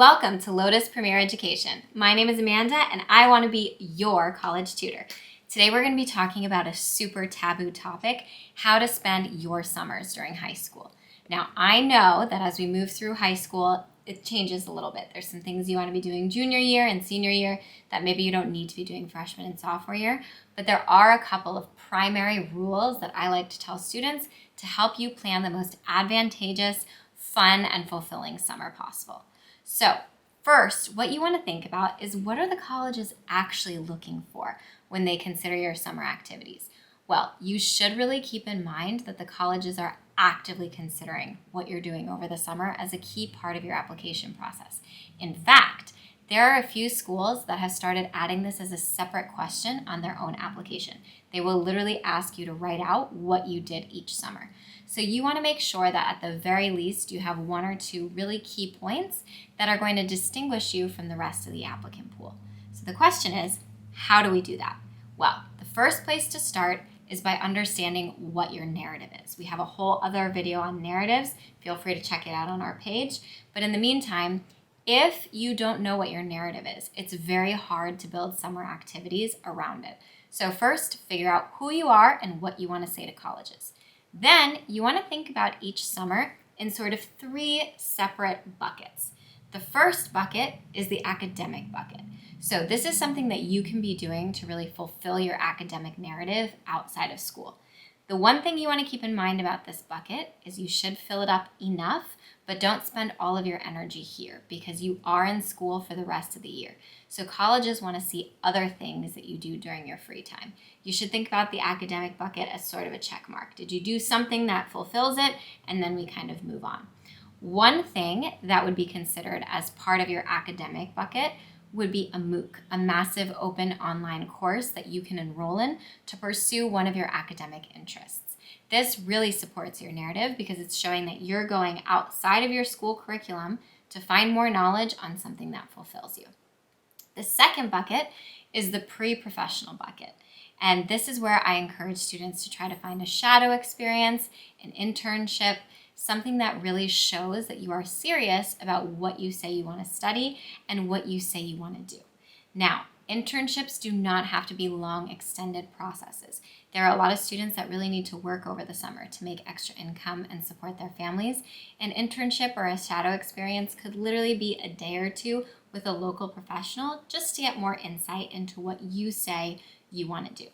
Welcome to Lotus Premier Education. My name is Amanda and I want to be your college tutor. Today we're going to be talking about a super taboo topic, how to spend your summers during high school. Now, I know that as we move through high school, it changes a little bit. There's some things you want to be doing junior year and senior year that maybe you don't need to be doing freshman and sophomore year, but there are a couple of primary rules that I like to tell students to help you plan the most advantageous, fun, and fulfilling summer possible. So first, what you want to think about is what are the colleges actually looking for when they consider your summer activities? Well, you should really keep in mind that the colleges are actively considering what you're doing over the summer as a key part of your application process. In fact, there are a few schools that have started adding this as a separate question on their own application. They will literally ask you to write out what you did each summer. So you want to make sure that at the very least you have one or two really key points that are going to distinguish you from the rest of the applicant pool. So the question is, how do we do that? Well, the first place to start is by understanding what your narrative is. We have a whole other video on narratives. Feel free to check it out on our page. But in the meantime, if you don't know what your narrative is, it's very hard to build summer activities around it. So first, figure out who you are and what you want to say to colleges. Then you want to think about each summer in sort of three separate buckets. The first bucket is the academic bucket. So this is something that you can be doing to really fulfill your academic narrative outside of school. The one thing you want to keep in mind about this bucket is you should fill it up enough, but don't spend all of your energy here because you are in school for the rest of the year. So colleges want to see other things that you do during your free time. You should think about the academic bucket as sort of a check mark. Did you do something that fulfills it? And then we kind of move on. One thing that would be considered as part of your academic bucket would be a MOOC, a massive open online course that you can enroll in to pursue one of your academic interests. This really supports your narrative because it's showing that you're going outside of your school curriculum to find more knowledge on something that fulfills you. The second bucket is the pre-professional bucket. And this is where I encourage students to try to find a shadow experience, an internship, something that really shows that you are serious about what you say you want to study and what you say you want to do. Now, internships do not have to be long, extended processes. There are a lot of students that really need to work over the summer to make extra income and support their families. An internship or a shadow experience could literally be a day or two with a local professional just to get more insight into what you say you want to do.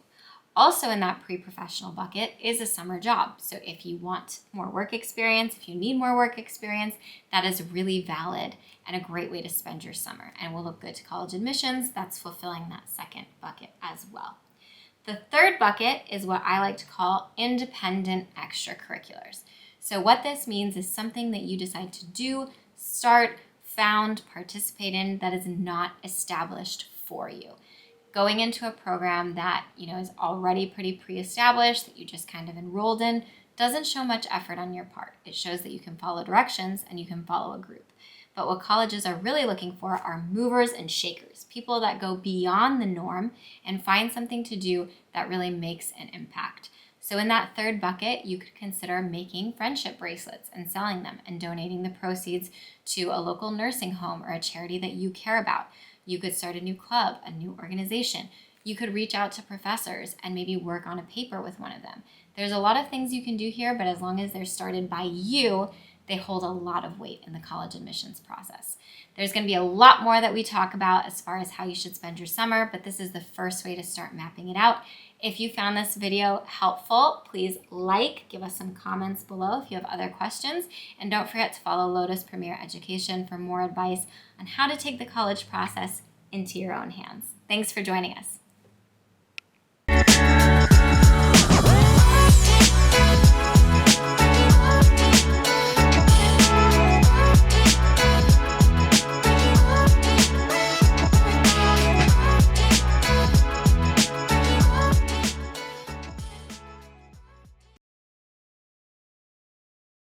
Also in that pre-professional bucket is a summer job. So if you want more work experience, if you need more work experience, that is really valid and a great way to spend your summer and will look good to college admissions. That's fulfilling that second bucket as well. The third bucket is what I like to call independent extracurriculars. So what this means is something that you decide to do, start, found, participate in that is not established for you. Going into a program that is already pretty pre-established, that you just kind of enrolled in, doesn't show much effort on your part. It shows that you can follow directions and you can follow a group. But what colleges are really looking for are movers and shakers, people that go beyond the norm and find something to do that really makes an impact. So in that third bucket, you could consider making friendship bracelets and selling them and donating the proceeds to a local nursing home or a charity that you care about. You could start a new club, a new organization. You could reach out to professors and maybe work on a paper with one of them. There's a lot of things you can do here, but as long as they're started by you, they hold a lot of weight in the college admissions process. There's going to be a lot more that we talk about as far as how you should spend your summer, but this is the first way to start mapping it out. If you found this video helpful, please give us some comments below if you have other questions, and don't forget to follow Lotus Premier Education for more advice on how to take the college process into your own hands. Thanks for joining us.